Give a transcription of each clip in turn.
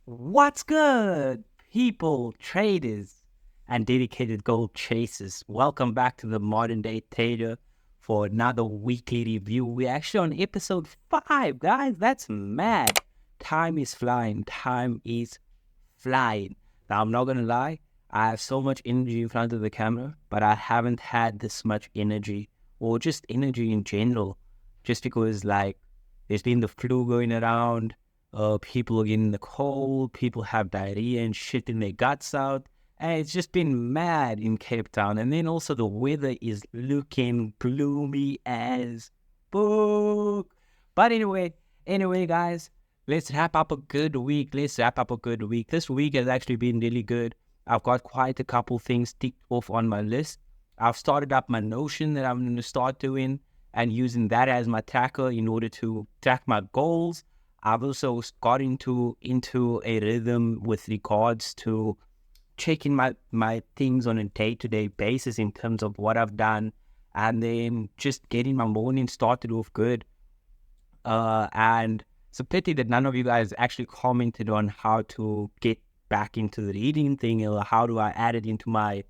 What's good, people, traders, and dedicated gold chasers? Welcome back to the Modern Day Trader for another weekly review. We're actually on episode 5, guys. That's mad. Time is flying. Time is flying. Now, I'm not going to lie. I have so much energy in front of the camera, but I haven't had this much energy or just energy in general. Just because, there's been the flu going around. People are getting the cold, people have diarrhea and shit in their guts out. And it's just been mad in Cape Town. And then also the weather is looking gloomy as fuck. But anyway, guys, let's wrap up a good week. This week has actually been really good. I've got quite a couple things ticked off on my list. I've started up my Notion that I'm going to start doing and using that as my tracker in order to track my goals. I've also got into a rhythm with regards to checking my things on a day-to-day basis in terms of what I've done, and then just getting my morning started off good. And it's a pity that none of you guys actually commented on how to get back into the reading thing, or how do I add it into my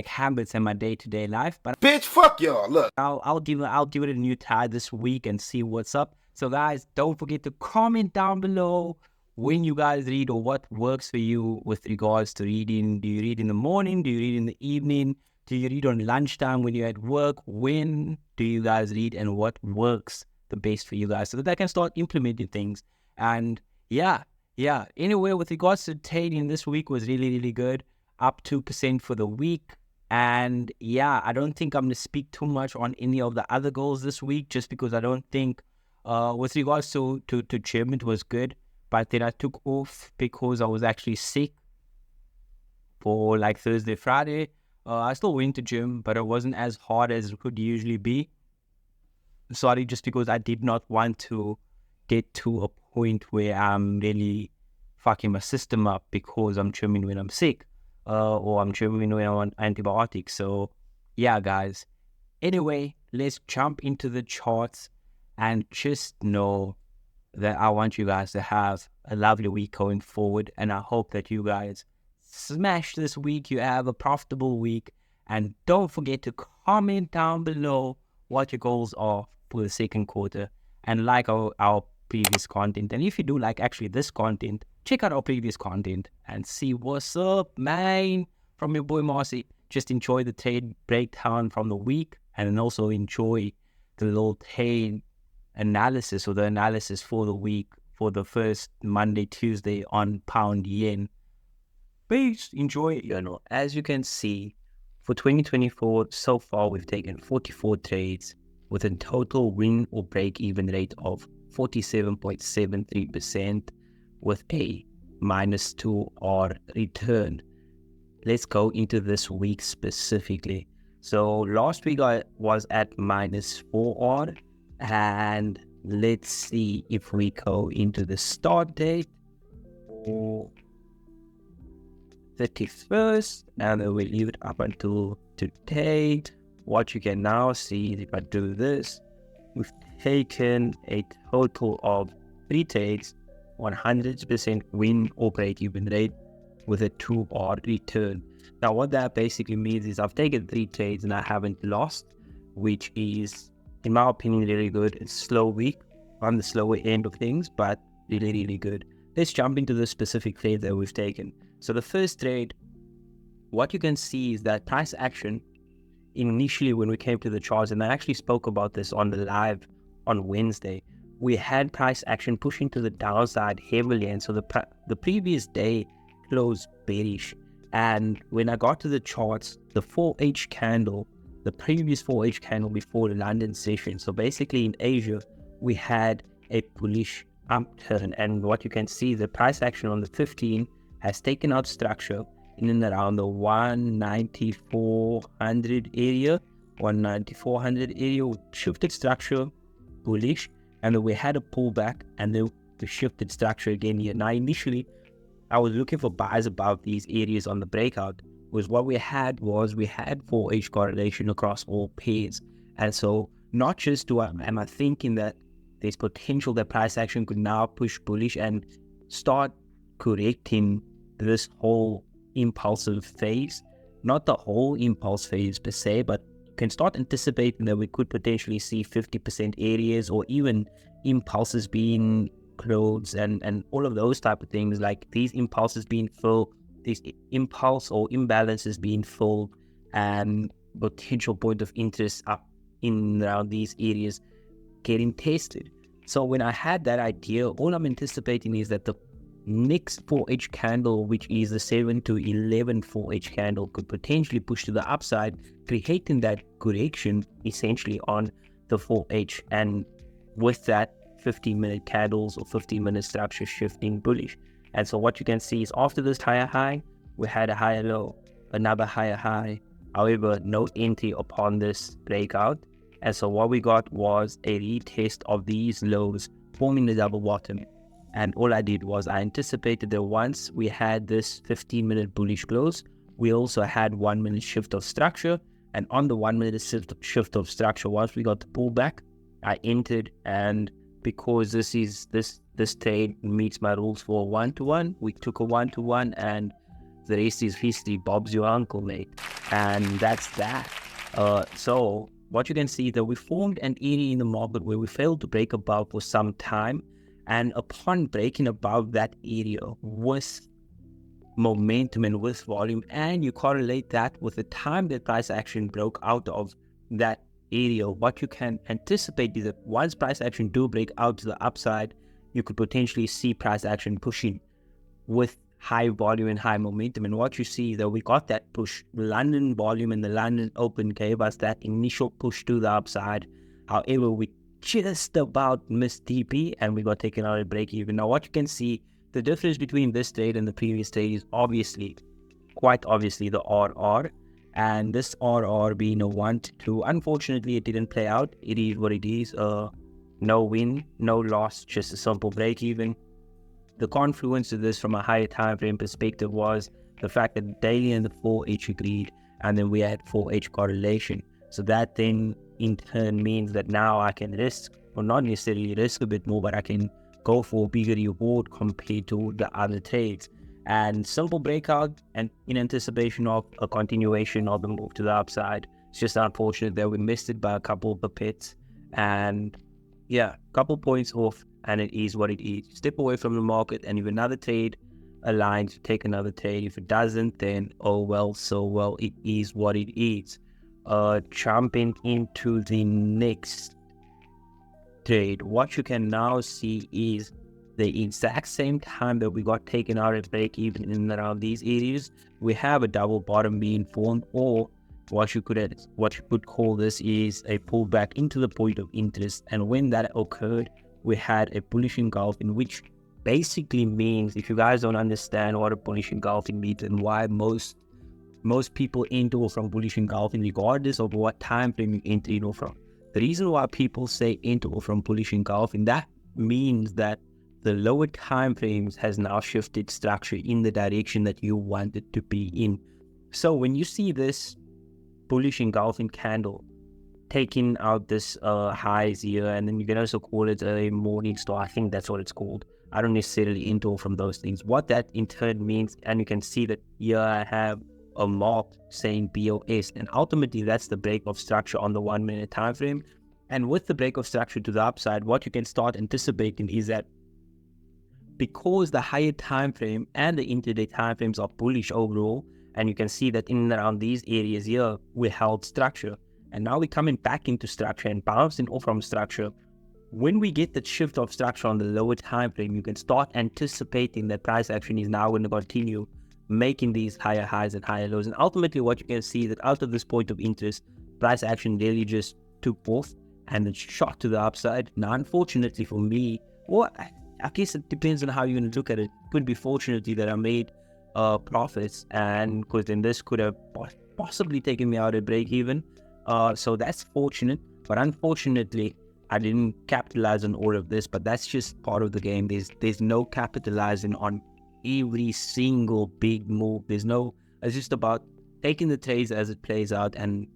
habits and my day-to-day life. But Bitch, fuck y'all. Look, I'll give it a new try this week and see what's up. So guys, don't forget to comment down below when you guys read or what works for you with regards to reading. Do you read in the morning? Do you read in the evening? Do you read on lunchtime when you're at work? When do you guys read, and what works the best for you guys so that I can start implementing things? And yeah. Anyway, with regards to trading, this week was really, really good. Up 2% for the week. And yeah, I don't think I'm going to speak too much on any of the other goals this week, just because I don't think, with regards to gym, it was good. But then I took off because I was actually sick for like Thursday, Friday. I still went to gym, but it wasn't as hard as it could usually be. Sorry, just because I did not want to get to a point where I'm really fucking my system up because I'm gymming when I'm sick. Or I'm gymming when I'm on antibiotics. So yeah, guys. Anyway, let's jump into the charts, and just know that I want you guys to have a lovely week going forward, and I hope that you guys smash this week. You have a profitable week, and don't forget to comment down below what your goals are for the second quarter, and like our previous content. And if you do like actually this content, check out our previous content and see what's up, man. From your boy Marcy. Just enjoy the trade breakdown from the week, and then also enjoy the little trade analysis, or the analysis for the week, for the first Monday, Tuesday on pound yen. Please enjoy it. As you can see, for 2024, so far we've taken 44 trades with a total win or break even rate of 47.73% with a -2 R return. Let's go into this week specifically. So last week I was at -4 R, and let's see if we go into the start date for 31st, and then we leave it up until today. What you can now see is, if I do this, we've taken a total of 3 trades, 100% win or break even rate with a 2 R return. Now what that basically means is I've taken 3 trades and I haven't lost, which is, in my opinion, really good. It's a slow week, on the slower end of things, but really, really good. Let's jump into the specific trade that we've taken. So the first trade, what you can see is that price action initially when we came to the charts, and I actually spoke about this on the live on Wednesday, we had price action pushing to the downside heavily, and so the previous day closed bearish. And when I got to the charts, the 4H candle, the previous 4H candle before the London session, so basically in Asia, we had a bullish upturn. And what you can see, the price action on the 15 has taken out structure in and around the 19400 area, 19400 area, shifted structure bullish, and then we had a pullback, and then we shifted structure again here. Now initially I was looking for buys above these areas on the breakout, was what we had 4H correlation across all pairs. And so not just am I thinking that there's potential that price action could now push bullish and start correcting this whole impulsive phase, not the whole impulse phase per se, but you can start anticipating that we could potentially see 50% areas or even impulses being closed and all of those type of things, like these impulses being filled, these impulse or imbalances being filled, and potential point of interest up in around these areas getting tested. So when I had that idea, all I'm anticipating is that the next 4H candle, which is the 7 to 11 4H candle, could potentially push to the upside, creating that correction essentially on the 4H, and with that 15-minute candles or 15-minute structure shifting bullish. And so what you can see is after this higher high, we had a higher low, another higher high, however no entry upon this breakout. And so what we got was a retest of these lows forming the double bottom. And all I did was I anticipated that once we had this 15-minute bullish close, we also had 1 minute shift of structure. And on the 1 minute shift of structure, once we got the pullback, I entered. And because this trade meets my rules for 1-to-1, we took a 1-to-1, and the rest is history. Bob's your uncle, mate. And that's that. So what you can see that we formed an area in the market where we failed to break above for some time. And upon breaking above that area with momentum and with volume, and you correlate that with the time that price action broke out of that area, what you can anticipate is that once price action do break out to the upside, you could potentially see price action pushing with high volume and high momentum. And what you see is that we got that push. London volume and the London Open gave us that initial push to the upside. However, we just about missed TP and we got taken out at break even. Now what you can see, the difference between this trade and the previous trade is quite obviously the RR, and this RR being a 1-2. Unfortunately, it didn't play out. It is what it is. No win, no loss, just a simple break even. The confluence of this from a higher time frame perspective was the fact that the daily and the 4H agreed, and then we had 4H correlation. So that then in turn means that now I can risk, or not necessarily risk a bit more, but I can go for a bigger reward compared to the other trades. And simple breakout and in anticipation of a continuation of the move to the upside. It's just unfortunate that we missed it by a couple of pips, and yeah, couple points off, and it is what it is. Step away from the market, and if another trade aligns, take another trade. If it doesn't, then oh well, so well, it is what it is. Jumping into the next trade, what you can now see is the exact same time that we got taken out at break even in and around these areas, we have a double bottom being formed, or what you could call this is a pullback into the point of interest. And when that occurred, we had a bullish engulfing, which basically means, if you guys don't understand what a bullish engulfing means and why most people enter from bullish engulfing regardless of what time frame you enter from, the reason why people say enter from bullish engulfing, that means that the lower time frames has now shifted structure in the direction that you want it to be in. So when you see this bullish engulfing candle taking out this highs here, and then you can also call it a morning star, I think that's what it's called. I don't necessarily enter from those things. What that in turn means, and you can see that here I have a mark saying BOS, and ultimately that's the break of structure on the 1 minute time frame. And with the break of structure to the upside, what you can start anticipating is that because the higher time frame and the intraday time frames are bullish overall, and you can see that in and around these areas here we held structure, and now we're coming back into structure and bouncing off from structure. When we get the shift of structure on the lower time frame, you can start anticipating that price action is now going to continue making these higher highs and higher lows. And ultimately what you can see is that out of this point of interest, price action really just took off and it shot to the upside. Now unfortunately for me, well, I guess it depends on how you're going to look at it. It could be fortunately that I made profits, and because then this could have possibly taken me out at break even. So that's fortunate, but unfortunately I didn't capitalize on all of this. But that's just part of the game. There's no capitalizing on every single big move. It's just about taking the trades as it plays out and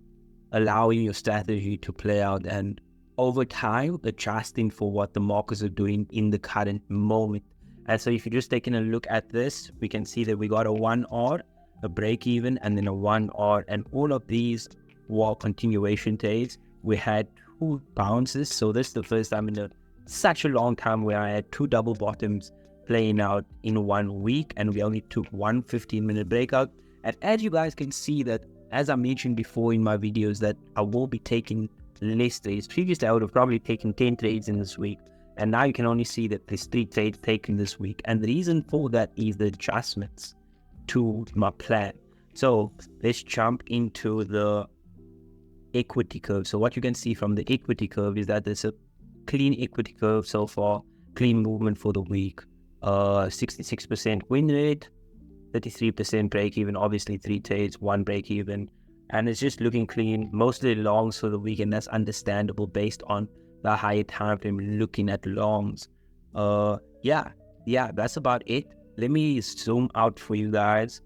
allowing your strategy to play out, and over time adjusting for what the markets are doing in the current moment. And so if you're just taking a look at this, we can see that we got a 1R, a break even, and then a 1R, and all of these were continuation trades. We had 2 bounces. So this is the first time in such a long time where I had 2 double bottoms playing out in 1 week, and we only took 1 15-minute breakout. And as you guys can see that, as I mentioned before in my videos, that I will be taking less trades. Previously, I would have probably taken 10 trades in this week. And now you can only see that there's 3 trades taken this week. And the reason for that is the adjustments to my plan. So let's jump into the equity curve. So what you can see from the equity curve is that there's a clean equity curve so far, clean movement for the week, 66% win rate, 33% break even, obviously 3 trades, 1 break even, and it's just looking clean. Mostly longs for the week, and that's understandable based on the higher time frame looking at longs. Yeah, that's about it. Let me zoom out for you guys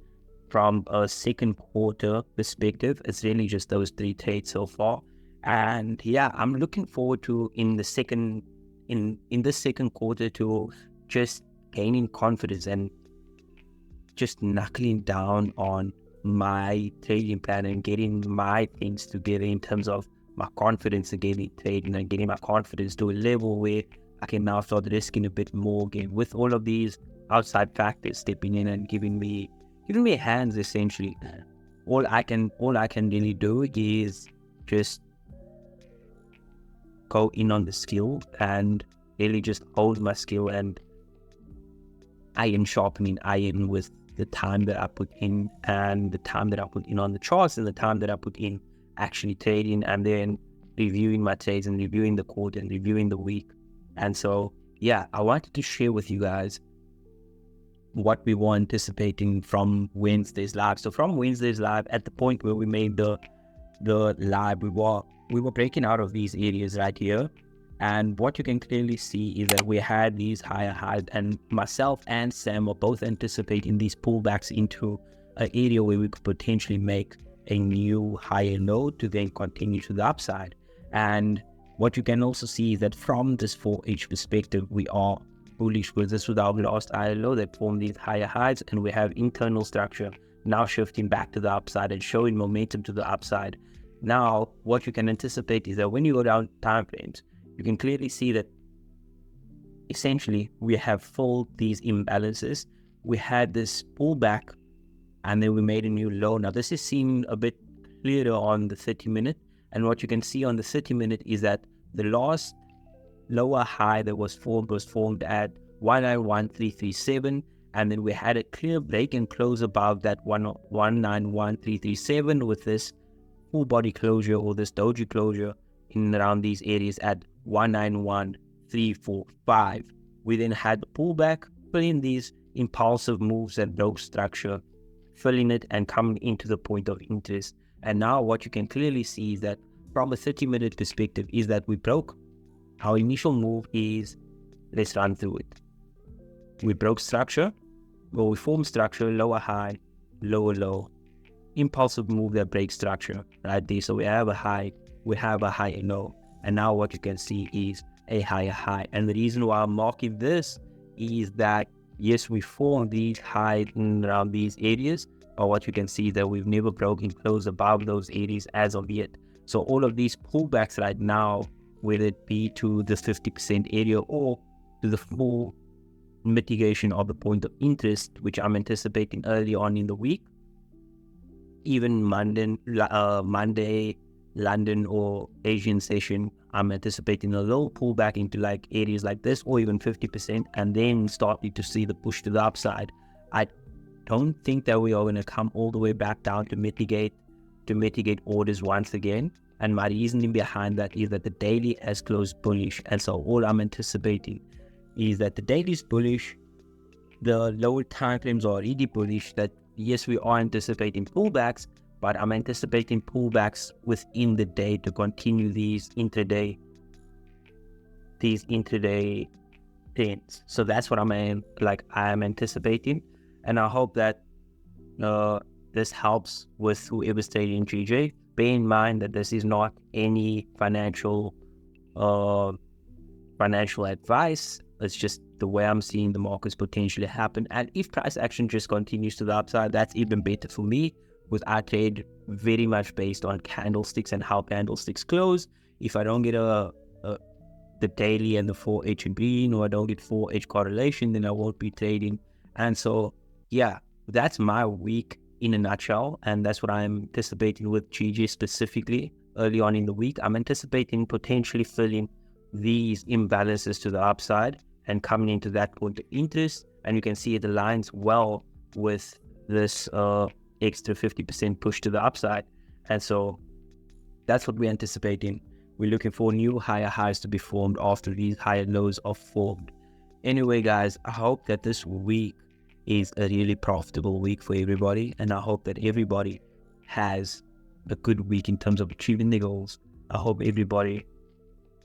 from a second quarter perspective. It's really just those 3 trades so far. And yeah, I'm looking forward to in the second quarter to just gaining confidence and just knuckling down on my trading plan and getting my things together in terms of my confidence again in trading and getting my confidence to a level where I can now start risking a bit more again with all of these outside factors stepping in and giving me hands essentially. All I can really do is just go in on the skill and really just hold my skill and sharpening iron with the time that I put in and the time that I put in on the charts and the time that I put in actually trading, and then reviewing my trades and reviewing the quarter and reviewing the week. And so, yeah, I wanted to share with you guys what we were anticipating from Wednesday's live. So from Wednesday's live, at the point where we made the live, we were breaking out of these areas right here. And what you can clearly see is that we had these higher highs, and myself and Sam were both anticipating these pullbacks into an area where we could potentially make a new higher low to then continue to the upside. And what you can also see is that from this 4H perspective, we are bullish because this was our last higher low that formed these higher highs, and we have internal structure now shifting back to the upside and showing momentum to the upside. Now, what you can anticipate is that when you go down time frames, you can clearly see that essentially we have filled these imbalances. We had this pullback and then we made a new low. Now this is seen a bit clearer on the 30-minute. And what you can see on the 30-minute is that the last lower high that was formed at 191,337. And then we had a clear break and close above that 191,337 with this full body closure or this doji closure in around these areas at 191,345. We then had the pullback, filling these impulsive moves that broke structure, filling it and coming into the point of interest. And now what you can clearly see is that from a 30-minute perspective is that we broke. Our initial move is, let's run through it. We broke structure, well, we formed structure, lower high, lower low, impulsive move that breaks structure right there. So we have a high, we have a higher low. And now what you can see is a higher high. And the reason why I'm marking this is that, yes, we formed these highs around these areas, but what you can see is that we've never broken close above those areas as of yet. So all of these pullbacks right now, whether it be to the 50% area or to the full mitigation of the point of interest, which I'm anticipating early on in the week, even Monday, London or Asian session, I'm anticipating a little pullback into like areas like this or even 50%, and then starting to see the push to the upside. I don't think that we are going to come all the way back down to mitigate orders once again. And my reasoning behind that is that the daily has closed bullish, and so all I'm anticipating is that the daily is bullish, the lower time frames are already bullish, that yes, we are anticipating pullbacks, but I'm anticipating pullbacks within the day to continue these intraday trends. So that's what I am anticipating, and I hope that this helps with whoever's trading GJ. Bear in mind that this is not any financial advice. It's just the way I'm seeing the markets potentially happen. And if price action just continues to the upside, that's even better for me, because I trade very much based on candlesticks and how candlesticks close. If I don't get the daily and the 4H in green, or I don't get 4H correlation, then I won't be trading. And so, yeah, that's my week in a nutshell. And that's what I'm anticipating with GG specifically early on in the week. I'm anticipating potentially filling these imbalances to the upside and coming into that point of interest. And you can see it aligns well with this extra 50% push to the upside. And so that's what we're anticipating. We're looking for new higher highs to be formed after these higher lows are formed. Anyway, guys, I hope that this week is a really profitable week for everybody. And I hope that everybody has a good week in terms of achieving their goals. I hope everybody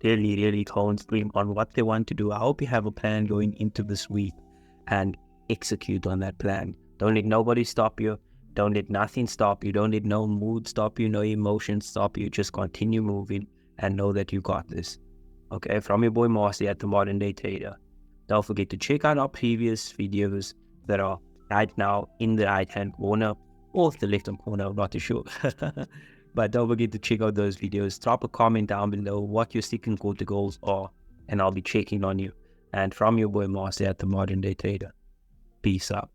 really concentrate on what they want to do. I hope you have a plan going into this week and execute on that plan. Don't let nobody stop you. Don't let nothing stop you. Don't let no mood stop you, no emotions stop you. Just continue moving and know that you got this. Okay, from your boy Marcy at the Modern Day Trader. Don't forget to check out our previous videos that are right now in the right hand corner or the left hand corner, I'm not too sure. But don't forget to check out those videos. Drop a comment down below what your second quarter goals are, and I'll be checking on you. And from your boy Marcy at the Modern Day Trader, peace out.